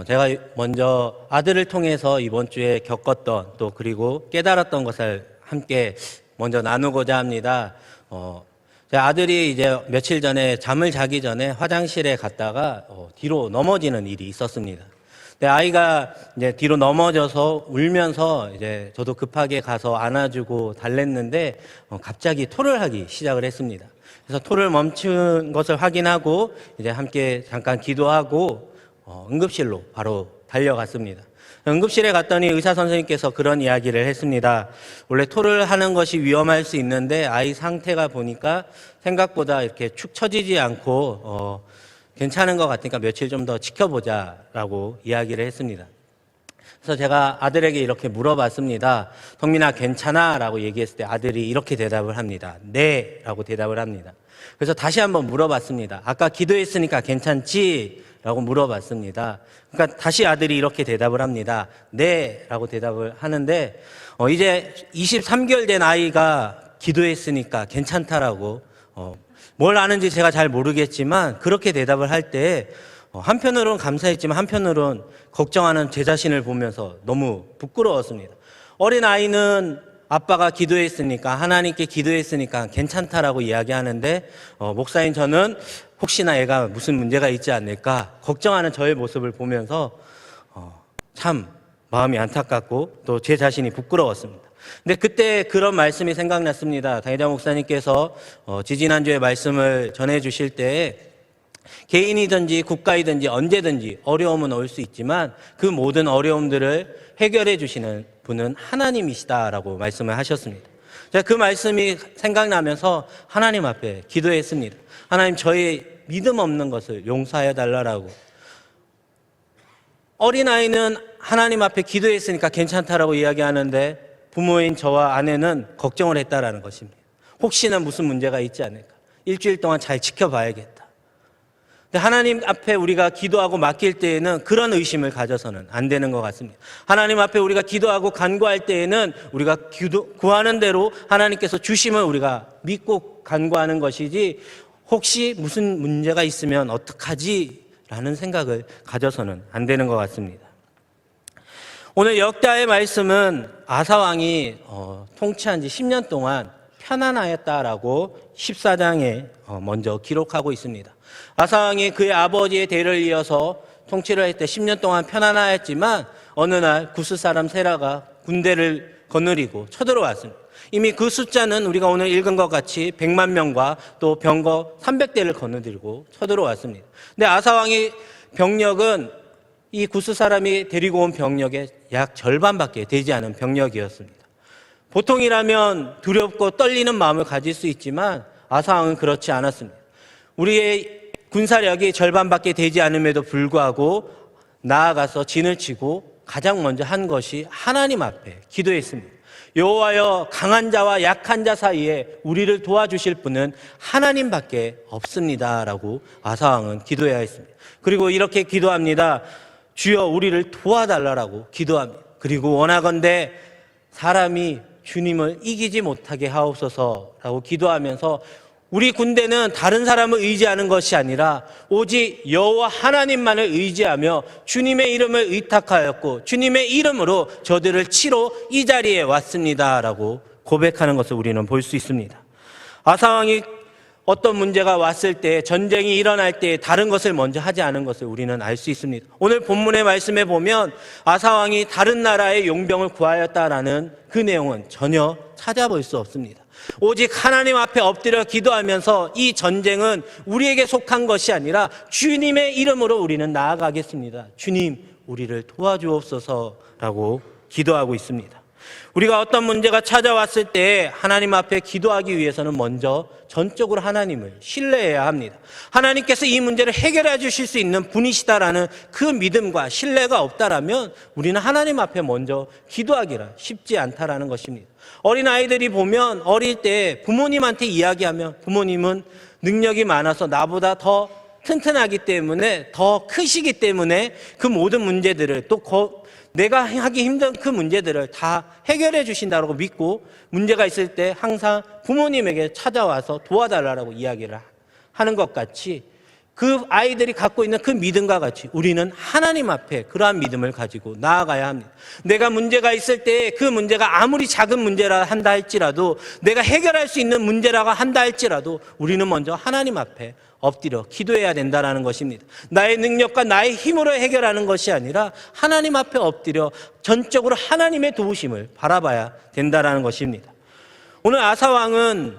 제가 먼저 아들을 통해서 이번 주에 겪었던 또 그리고 깨달았던 것을 함께 먼저 나누고자 합니다. 제 아들이 이제 며칠 전에 잠을 자기 전에 화장실에 갔다가 뒤로 넘어지는 일이 있었습니다. 근데 아이가 이제 뒤로 넘어져서 울면서 이제 저도 급하게 가서 안아주고 달랬는데 갑자기 토를 하기 시작을 했습니다. 그래서 토를 멈춘 것을 확인하고 이제 함께 잠깐 기도하고 응급실로 바로 달려갔습니다. 응급실에 갔더니 의사 선생님께서 그런 이야기를 했습니다. 원래 토를 하는 것이 위험할 수 있는데 아이 상태가 보니까 생각보다 이렇게 축 처지지 않고 괜찮은 것 같으니까 며칠 좀 더 지켜보자라고 이야기를 했습니다. 그래서 제가 아들에게 이렇게 물어봤습니다. 성민아 괜찮아? 라고 얘기했을 때 아들이 이렇게 대답을 합니다. 네 라고 대답을 합니다. 그래서 다시 한번 물어봤습니다. 아까 기도했으니까 괜찮지? 라고 물어봤습니다. 그러니까 다시 아들이 이렇게 대답을 합니다. 네 라고 대답을 하는데 이제 23개월 된 아이가 기도했으니까 괜찮다라고 뭘 아는지 제가 잘 모르겠지만 그렇게 대답을 할 때 한편으로는 감사했지만 한편으로는 걱정하는 제 자신을 보면서 너무 부끄러웠습니다. 어린 아이는 아빠가 기도했으니까 하나님께 기도했으니까 괜찮다라고 이야기하는데 목사인 저는 혹시나 애가 무슨 문제가 있지 않을까 걱정하는 저의 모습을 보면서 참 마음이 안타깝고 또 제 자신이 부끄러웠습니다. 근데 그때 그런 말씀이 생각났습니다. 당회자 목사님께서 지지난주에 말씀을 전해주실 때 개인이든지 국가이든지 언제든지 어려움은 올 수 있지만 그 모든 어려움들을 해결해 주시는 분은 하나님이시다라고 말씀을 하셨습니다. 제가 그 말씀이 생각나면서 하나님 앞에 기도했습니다. 하나님 저의 믿음 없는 것을 용서하여 달라고. 어린아이는 하나님 앞에 기도했으니까 괜찮다라고 이야기하는데 부모인 저와 아내는 걱정을 했다라는 것입니다. 혹시나 무슨 문제가 있지 않을까. 일주일 동안 잘 지켜봐야겠다. 근데 하나님 앞에 우리가 기도하고 맡길 때에는 그런 의심을 가져서는 안 되는 것 같습니다. 하나님 앞에 우리가 기도하고 간구할 때에는 우리가 구하는 대로 하나님께서 주심을 우리가 믿고 간구하는 것이지 혹시 무슨 문제가 있으면 어떡하지? 라는 생각을 가져서는 안 되는 것 같습니다. 오늘 역다의 말씀은 아사왕이 통치한 지 10년 동안 편안하였다라고 14장에 먼저 기록하고 있습니다. 아사왕이 그의 아버지의 대를 이어서 통치를 할 때 10년 동안 편안하였지만 어느 날 구스 사람 세라가 군대를 거느리고 쳐들어왔습니다. 이미 그 숫자는 우리가 오늘 읽은 것 같이 100만 명과 또 병거 300대를 거느리고 쳐들어왔습니다. 근데 아사왕의 병력은 이 구스 사람이 데리고 온 병력의 약 절반밖에 되지 않은 병력이었습니다. 보통이라면 두렵고 떨리는 마음을 가질 수 있지만 아사왕은 그렇지 않았습니다. 우리의 군사력이 절반밖에 되지 않음에도 불구하고 나아가서 진을 치고 가장 먼저 한 것이 하나님 앞에 기도했습니다. 여호와여 강한 자와 약한 자 사이에 우리를 도와주실 분은 하나님밖에 없습니다라고 아사왕은 기도해야 했습니다. 그리고 이렇게 기도합니다. 주여 우리를 도와달라고 기도합니다. 그리고 원하건대 사람이 주님을 이기지 못하게 하옵소서라고 기도하면서 우리 군대는 다른 사람을 의지하는 것이 아니라 오직 여호와 하나님만을 의지하며 주님의 이름을 의탁하였고 주님의 이름으로 저들을 치러 이 자리에 왔습니다라고 고백하는 것을 우리는 볼 수 있습니다. 아사왕이 어떤 문제가 왔을 때 전쟁이 일어날 때 다른 것을 먼저 하지 않은 것을 우리는 알 수 있습니다. 오늘 본문의 말씀에 보면 아사왕이 다른 나라의 용병을 구하였다라는 그 내용은 전혀 찾아볼 수 없습니다. 오직 하나님 앞에 엎드려 기도하면서 이 전쟁은 우리에게 속한 것이 아니라 주님의 이름으로 우리는 나아가겠습니다. 주님 우리를 도와주옵소서라고 기도하고 있습니다. 우리가 어떤 문제가 찾아왔을 때 하나님 앞에 기도하기 위해서는 먼저 전적으로 하나님을 신뢰해야 합니다. 하나님께서 이 문제를 해결해 주실 수 있는 분이시다라는 그 믿음과 신뢰가 없다라면 우리는 하나님 앞에 먼저 기도하기가 쉽지 않다라는 것입니다. 어린아이들이 보면 어릴 때 부모님한테 이야기하면 부모님은 능력이 많아서 나보다 더 튼튼하기 때문에 더 크시기 때문에 그 모든 문제들을 또 내가 하기 힘든 그 문제들을 다 해결해 주신다고 믿고 문제가 있을 때 항상 부모님에게 찾아와서 도와달라고 이야기를 하는 것 같이 그 아이들이 갖고 있는 그 믿음과 같이 우리는 하나님 앞에 그러한 믿음을 가지고 나아가야 합니다. 내가 문제가 있을 때 그 문제가 아무리 작은 문제라 한다 할지라도, 내가 해결할 수 있는 문제라고 한다 할지라도 우리는 먼저 하나님 앞에 엎드려 기도해야 된다는 것입니다. 나의 능력과 나의 힘으로 해결하는 것이 아니라 하나님 앞에 엎드려 전적으로 하나님의 도우심을 바라봐야 된다는 것입니다. 오늘 아사왕은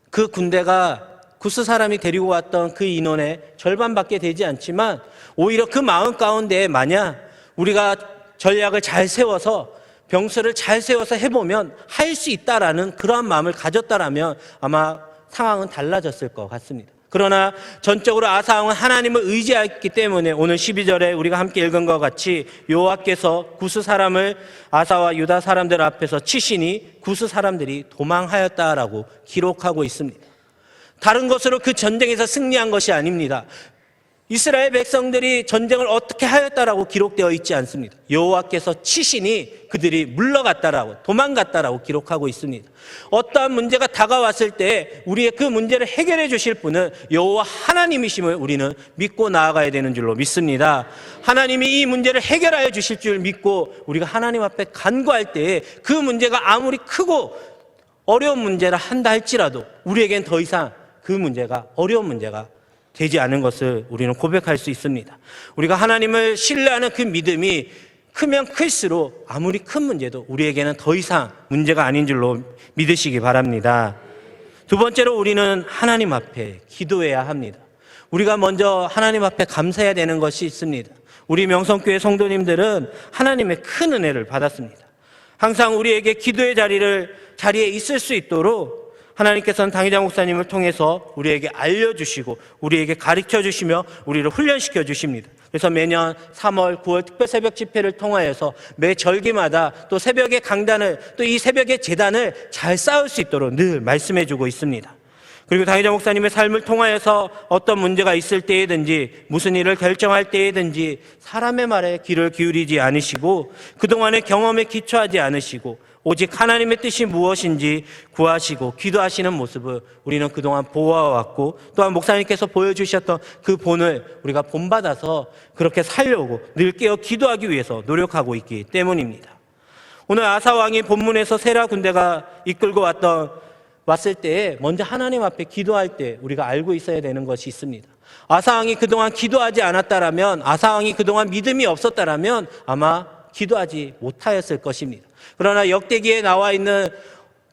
그 군대가 구스 사람이 데리고 왔던 그 인원의 절반밖에 되지 않지만, 오히려 그 마음 가운데 만약 우리가 전략을 잘 세워서 병수를 잘 세워서 해보면 할 수 있다라는 그러한 마음을 가졌다라면 아마 상황은 달라졌을 것 같습니다. 그러나 전적으로 아사왕은 하나님을 의지했기 때문에 오늘 12절에 우리가 함께 읽은 것 같이 여호와께서 구스 사람을 아사와 유다 사람들 앞에서 치시니 구스 사람들이 도망하였다라고 기록하고 있습니다. 다른 것으로 그 전쟁에서 승리한 것이 아닙니다. 이스라엘 백성들이 전쟁을 어떻게 하였다라고 기록되어 있지 않습니다. 여호와께서 치시니 그들이 물러갔다라고, 도망갔다라고 기록하고 있습니다. 어떠한 문제가 다가왔을 때 우리의 그 문제를 해결해 주실 분은 여호와 하나님이심을 우리는 믿고 나아가야 되는 줄로 믿습니다. 하나님이 이 문제를 해결하여 주실 줄 믿고 우리가 하나님 앞에 간구할 때에 그 문제가 아무리 크고 어려운 문제라 한다 할지라도 우리에겐 더 이상 그 문제가 어려운 문제가 되지 않은 것을 우리는 고백할 수 있습니다. 우리가 하나님을 신뢰하는 그 믿음이 크면 클수록 아무리 큰 문제도 우리에게는 더 이상 문제가 아닌 줄로 믿으시기 바랍니다. 두 번째로 우리는 하나님 앞에 기도해야 합니다. 우리가 먼저 하나님 앞에 감사해야 되는 것이 있습니다. 우리 명성교회 성도님들은 하나님의 큰 은혜를 받았습니다. 항상 우리에게 기도의 자리에 있을 수 있도록 하나님께서는 당의자 목사님을 통해서 우리에게 알려주시고 우리에게 가르쳐 주시며 우리를 훈련시켜 주십니다. 그래서 매년 3월, 9월 특별 새벽 집회를 통하여서 매 절기마다 또 새벽의 강단을, 또 이 새벽의 제단을 잘 쌓을 수 있도록 늘 말씀해 주고 있습니다. 그리고 당의자 목사님의 삶을 통하여서 어떤 문제가 있을 때에든지 무슨 일을 결정할 때에든지 사람의 말에 귀를 기울이지 않으시고 그동안의 경험에 기초하지 않으시고 오직 하나님의 뜻이 무엇인지 구하시고 기도하시는 모습을 우리는 그동안 보아왔고, 또한 목사님께서 보여주셨던 그 본을 우리가 본받아서 그렇게 살려고 늘 깨어 기도하기 위해서 노력하고 있기 때문입니다. 오늘 아사왕이 본문에서 세라 군대가 이끌고 왔을 때에 먼저 하나님 앞에 기도할 때 우리가 알고 있어야 되는 것이 있습니다. 아사왕이 그동안 기도하지 않았다라면, 아사왕이 그동안 믿음이 없었다라면 아마 기도하지 못하였을 것입니다. 그러나 역대기에 나와 있는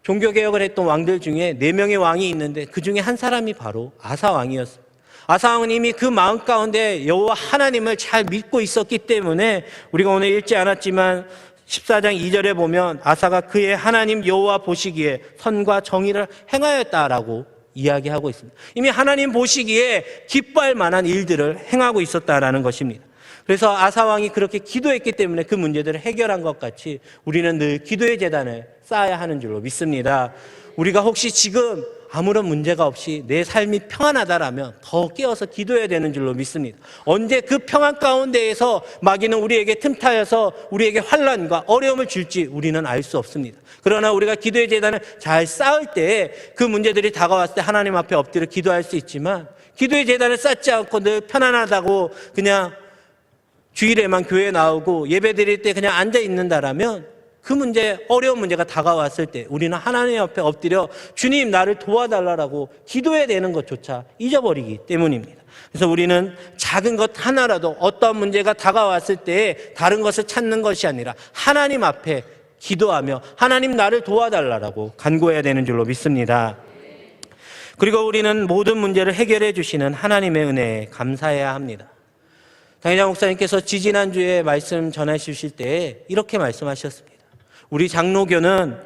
종교개혁을 했던 왕들 중에 4명의 왕이 있는데 그 중에 한 사람이 바로 아사왕이었습니다. 아사왕은 이미 그 마음 가운데 여호와 하나님을 잘 믿고 있었기 때문에 우리가 오늘 읽지 않았지만 14장 2절에 보면 아사가 그의 하나님 여호와 보시기에 선과 정의를 행하였다라고 이야기하고 있습니다. 이미 하나님 보시기에 기뻐할 만한 일들을 행하고 있었다라는 것입니다. 그래서 아사왕이 그렇게 기도했기 때문에 그 문제들을 해결한 것 같이 우리는 늘 기도의 제단을 쌓아야 하는 줄로 믿습니다. 우리가 혹시 지금 아무런 문제가 없이 내 삶이 평안하다라면 더 깨어서 기도해야 되는 줄로 믿습니다. 언제 그 평안 가운데에서 마귀는 우리에게 틈타여서 우리에게 환난과 어려움을 줄지 우리는 알 수 없습니다. 그러나 우리가 기도의 제단을 잘 쌓을 때 그 문제들이 다가왔을 때 하나님 앞에 엎드려 기도할 수 있지만, 기도의 제단을 쌓지 않고 늘 편안하다고 그냥 주일에만 교회 나오고 예배 드릴 때 그냥 앉아 있는다라면 그 문제, 어려운 문제가 다가왔을 때 우리는 하나님 앞에 엎드려 주님 나를 도와달라고 기도해야 되는 것조차 잊어버리기 때문입니다. 그래서 우리는 작은 것 하나라도 어떤 문제가 다가왔을 때 다른 것을 찾는 것이 아니라 하나님 앞에 기도하며 하나님 나를 도와달라고 간구해야 되는 줄로 믿습니다. 그리고 우리는 모든 문제를 해결해 주시는 하나님의 은혜에 감사해야 합니다. 당의자 목사님께서 지지난주에 말씀 전해 주실 때 이렇게 말씀하셨습니다. 우리 장로교는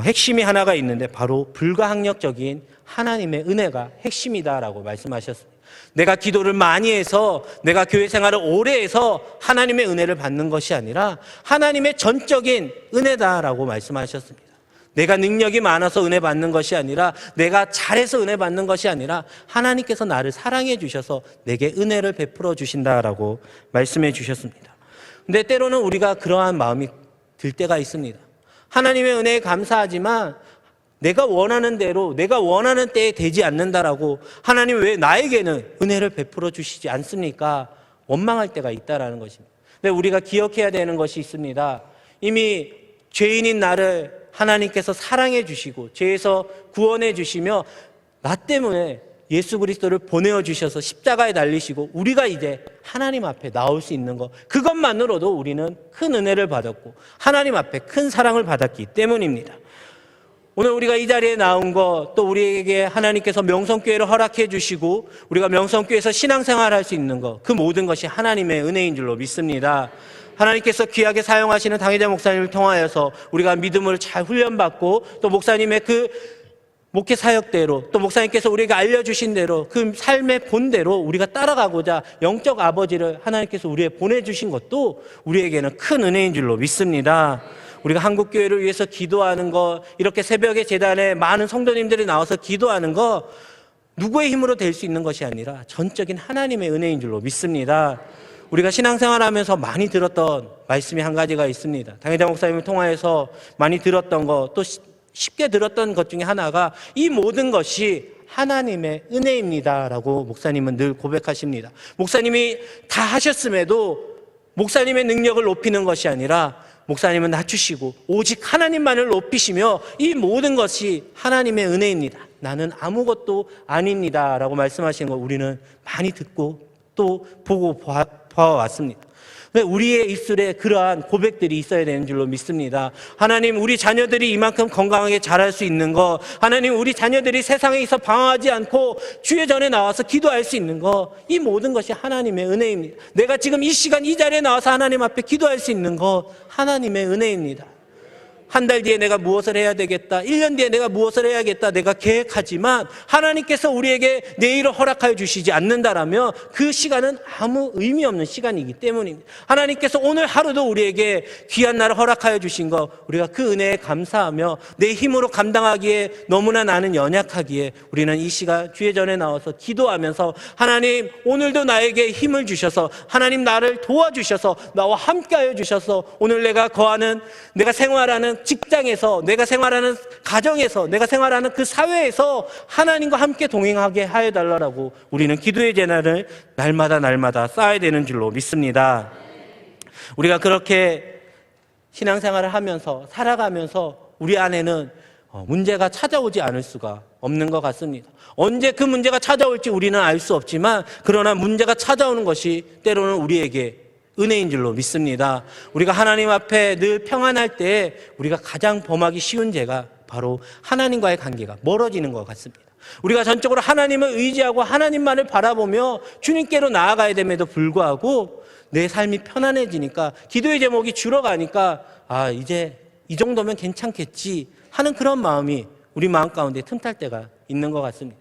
핵심이 하나가 있는데 바로 불가항력적인 하나님의 은혜가 핵심이다라고 말씀하셨습니다. 내가 기도를 많이 해서, 내가 교회 생활을 오래 해서 하나님의 은혜를 받는 것이 아니라 하나님의 전적인 은혜다라고 말씀하셨습니다. 내가 능력이 많아서 은혜 받는 것이 아니라, 내가 잘해서 은혜 받는 것이 아니라 하나님께서 나를 사랑해 주셔서 내게 은혜를 베풀어 주신다라고 말씀해 주셨습니다. 근데 때로는 우리가 그러한 마음이 들 때가 있습니다. 하나님의 은혜에 감사하지만 내가 원하는 대로 내가 원하는 때에 되지 않는다라고 하나님 왜 나에게는 은혜를 베풀어 주시지 않습니까? 원망할 때가 있다라는 것입니다. 근데 우리가 기억해야 되는 것이 있습니다. 이미 죄인인 나를 하나님께서 사랑해 주시고 죄에서 구원해 주시며 나 때문에 예수 그리스도를 보내어 주셔서 십자가에 달리시고 우리가 이제 하나님 앞에 나올 수 있는 것, 그것만으로도 우리는 큰 은혜를 받았고 하나님 앞에 큰 사랑을 받았기 때문입니다. 오늘 우리가 이 자리에 나온 것, 또 우리에게 하나님께서 명성교회를 허락해 주시고 우리가 명성교회에서 신앙생활을 할 수 있는 것, 그 모든 것이 하나님의 은혜인 줄로 믿습니다. 하나님께서 귀하게 사용하시는 당회자 목사님을 통하여서 우리가 믿음을 잘 훈련받고 또 목사님의 그 목회 사역대로 또 목사님께서 우리에게 알려주신 대로 그 삶의 본대로 우리가 따라가고자 영적 아버지를 하나님께서 우리에게 보내주신 것도 우리에게는 큰 은혜인 줄로 믿습니다. 우리가 한국교회를 위해서 기도하는 것, 이렇게 새벽에 제단에 많은 성도님들이 나와서 기도하는 것, 누구의 힘으로 될 수 있는 것이 아니라 전적인 하나님의 은혜인 줄로 믿습니다. 우리가 신앙생활하면서 많이 들었던 말씀이 한 가지가 있습니다. 당회자 목사님을 통하여서 많이 들었던 것, 또 쉽게 들었던 것 중에 하나가 이 모든 것이 하나님의 은혜입니다 라고 목사님은 늘 고백하십니다. 목사님이 다 하셨음에도 목사님의 능력을 높이는 것이 아니라 목사님은 낮추시고 오직 하나님만을 높이시며 이 모든 것이 하나님의 은혜입니다, 나는 아무것도 아닙니다 라고 말씀하시는 거 우리는 많이 듣고 또 보고 봐왔습니다. 우리의 입술에 그러한 고백들이 있어야 되는 줄로 믿습니다. 하나님, 우리 자녀들이 이만큼 건강하게 자랄 수 있는 것, 하나님, 우리 자녀들이 세상에서 방황하지 않고 주의 전에 나와서 기도할 수 있는 것, 이 모든 것이 하나님의 은혜입니다. 내가 지금 이 시간 이 자리에 나와서 하나님 앞에 기도할 수 있는 것, 하나님의 은혜입니다. 한 달 뒤에 내가 무엇을 해야 되겠다, 1년 뒤에 내가 무엇을 해야겠다, 내가 계획하지만 하나님께서 우리에게 내일을 허락하여 주시지 않는다라면 그 시간은 아무 의미 없는 시간이기 때문입니다. 하나님께서 오늘 하루도 우리에게 귀한 날을 허락하여 주신 것, 우리가 그 은혜에 감사하며 내 힘으로 감당하기에 너무나 나는 연약하기에 우리는 이 시간 주의 전에 나와서 기도하면서 하나님, 오늘도 나에게 힘을 주셔서 하나님 나를 도와주셔서 나와 함께하여 주셔서 오늘 내가 거하는, 내가 생활하는 직장에서, 내가 생활하는 가정에서, 내가 생활하는 그 사회에서 하나님과 함께 동행하게 하여 달라고 우리는 기도의 재난을 날마다 쌓아야 되는 줄로 믿습니다. 우리가 그렇게 신앙생활을 하면서 살아가면서 우리 안에는 문제가 찾아오지 않을 수가 없는 것 같습니다. 언제 그 문제가 찾아올지 우리는 알 수 없지만 그러나 문제가 찾아오는 것이 때로는 우리에게 은혜인 줄로 믿습니다. 우리가 하나님 앞에 늘 평안할 때 우리가 가장 범하기 쉬운 죄가 바로 하나님과의 관계가 멀어지는 것 같습니다. 우리가 전적으로 하나님을 의지하고 하나님만을 바라보며 주님께로 나아가야 됨에도 불구하고 내 삶이 편안해지니까, 기도의 제목이 줄어가니까 이제 이 정도면 괜찮겠지 하는 그런 마음이 우리 마음 가운데 틈탈 때가 있는 것 같습니다.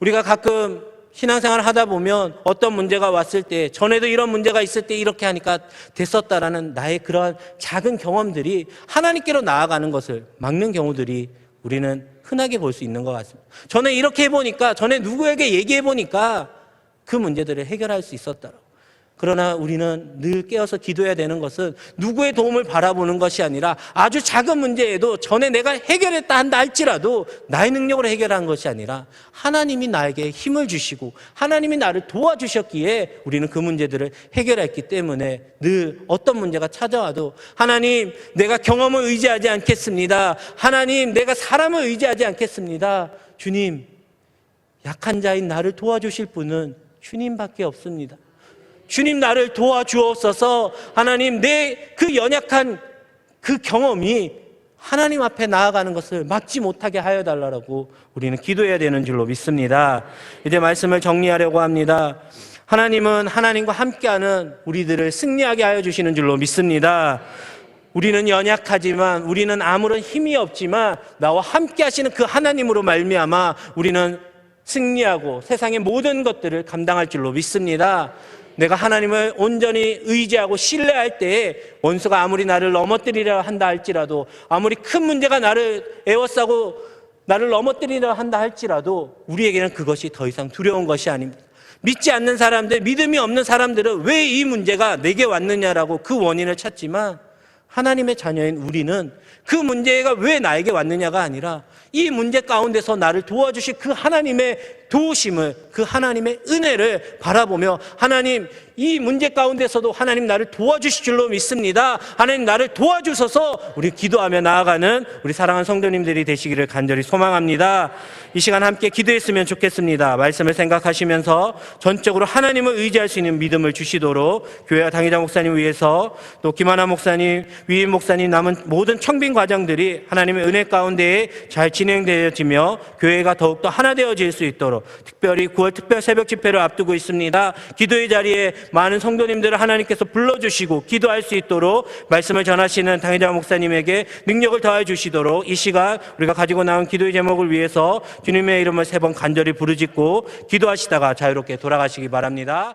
우리가 가끔 신앙생활을 하다 보면 어떤 문제가 왔을 때, 전에도 이런 문제가 있을 때 이렇게 하니까 됐었다라는 나의 그러한 작은 경험들이 하나님께로 나아가는 것을 막는 경우들이 우리는 흔하게 볼 수 있는 것 같습니다. 전에 이렇게 해보니까, 전에 누구에게 얘기해보니까 그 문제들을 해결할 수 있었다라고. 그러나 우리는 늘 깨어서 기도해야 되는 것은 누구의 도움을 바라보는 것이 아니라 아주 작은 문제에도 전에 내가 해결했다 한다 할지라도 나의 능력으로 해결한 것이 아니라 하나님이 나에게 힘을 주시고 하나님이 나를 도와주셨기에 우리는 그 문제들을 해결했기 때문에 늘 어떤 문제가 찾아와도 하나님, 내가 경험을 의지하지 않겠습니다. 하나님, 내가 사람을 의지하지 않겠습니다. 주님, 약한 자인 나를 도와주실 분은 주님밖에 없습니다. 주님, 나를 도와주옵소서. 하나님, 내 그 연약한 그 경험이 하나님 앞에 나아가는 것을 막지 못하게 하여 달라고 우리는 기도해야 되는 줄로 믿습니다. 이제 말씀을 정리하려고 합니다. 하나님은 하나님과 함께하는 우리들을 승리하게 하여 주시는 줄로 믿습니다. 우리는 연약하지만, 우리는 아무런 힘이 없지만 나와 함께 하시는 그 하나님으로 말미암아 우리는 승리하고 세상의 모든 것들을 감당할 줄로 믿습니다. 내가 하나님을 온전히 의지하고 신뢰할 때에 원수가 아무리 나를 넘어뜨리려 한다 할지라도, 아무리 큰 문제가 나를 에워싸고 나를 넘어뜨리려 한다 할지라도 우리에게는 그것이 더 이상 두려운 것이 아닙니다. 믿지 않는 사람들, 믿음이 없는 사람들은 왜 이 문제가 내게 왔느냐라고 그 원인을 찾지만 하나님의 자녀인 우리는 그 문제가 왜 나에게 왔느냐가 아니라 이 문제 가운데서 나를 도와주실 그 하나님의 도우심을, 그 하나님의 은혜를 바라보며 하나님, 이 문제 가운데서도 하나님 나를 도와주실 줄로 믿습니다. 하나님 나를 도와주셔서 우리 기도하며 나아가는 우리 사랑하는 성도님들이 되시기를 간절히 소망합니다. 이 시간 함께 기도했으면 좋겠습니다. 말씀을 생각하시면서 전적으로 하나님을 의지할 수 있는 믿음을 주시도록 교회와 당회장 목사님 위해서 또 김하나 목사님, 위임 목사님, 남은 모든 청빙 과정들이 하나님의 은혜 가운데에 잘 진행되어지며 교회가 더욱더 하나 되어질 수 있도록, 특별히 9월 특별 새벽 집회를 앞두고 있습니다. 기도의 자리에 많은 성도님들을 하나님께서 불러주시고 기도할 수 있도록 말씀을 전하시는 당회장 목사님에게 능력을 더해 주시도록 이 시간 우리가 가지고 나온 기도의 제목을 위해서 주님의 이름을 3번 간절히 부르짖고 기도하시다가 자유롭게 돌아가시기 바랍니다.